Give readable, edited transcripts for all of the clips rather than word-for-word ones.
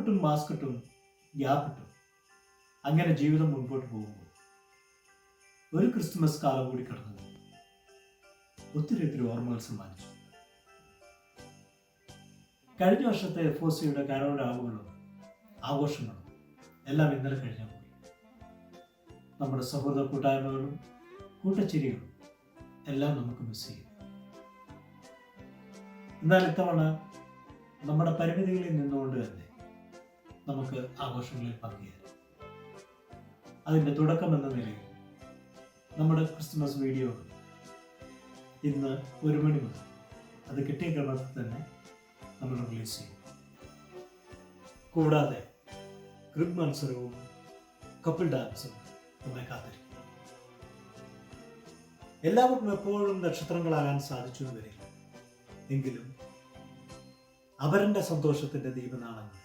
മാർക്കിട്ടും മാസ്കിട്ടും ഗ്യാപ്പിട്ടും അങ്ങനെ ജീവിതം മുൻപോട്ട് പോകുമ്പോൾ ഒരു ക്രിസ്തുമസ് കാലം കൂടി കടന്നു ഒത്തിരി ഓർമ്മകൾ സമ്മാനിച്ചു. കഴിഞ്ഞ വർഷത്തെ FOCയുടെ കരോൾ രാവുകളും ആഘോഷങ്ങളും എല്ലാം ഇന്നലെ കഴിഞ്ഞാൽ പോയി. നമ്മുടെ സൗഹൃദ കൂട്ടായ്മകളും കൂട്ടച്ചിരികളും എല്ലാം നമുക്ക് മിസ് ചെയ്യും. എന്നാൽ ഇത്തവണ നമ്മുടെ പരിമിതികളിൽ നിന്നുകൊണ്ട് തന്നെ നമുക്ക് ആഘോഷങ്ങളിൽ പങ്കുചേരാം. അതിൻ്റെ തുടക്കം എന്ന നിലയിൽ നമ്മുടെ ക്രിസ്തുമസ് വീഡിയോ ഇന്ന് 1 മണി മുതൽ അത് കിട്ടിയ ക്രമത്തിൽ തന്നെ നമ്മൾ റിലീസ് ചെയ്യും. കൂടാതെ ഗ്രിഡ് മത്സരവും കപ്പിൾ ഡാൻസും നമ്മെ കാത്തിരിക്കും. എല്ലാവർക്കും എപ്പോഴും നക്ഷത്രങ്ങളാകാൻ സാധിച്ചു എന്ന് വരില്ല, എങ്കിലും അവരുടെ സന്തോഷത്തിൻ്റെ ദീപനാളങ്ങൾ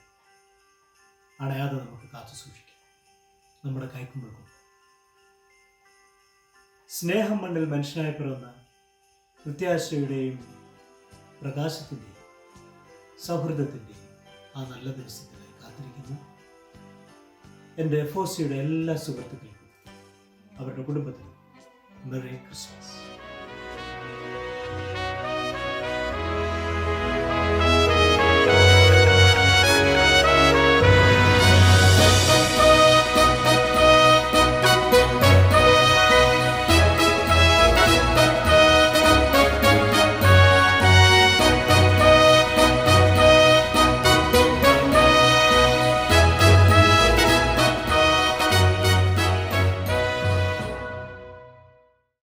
അണയാതെ നമുക്ക് കാത്തു സൂക്ഷിക്കാം. നമ്മുടെ കൈക്കുമ്പോൾ കൊണ്ട് സ്നേഹം മണ്ണിൽ മനുഷ്യനായി പിറന്ന പ്രത്യാശയുടെയും പ്രകാശത്തിൻ്റെയും സൗഹൃദത്തിൻ്റെയും ആ നല്ല ദിവസത്തിനായി കാത്തിരിക്കുന്നു എൻ്റെ FOCയുടെ എല്ലാ സുഹൃത്തുക്കൾക്കും അവരുടെ കുടുംബത്തിനും മെറി ക്രിസ്മസ്.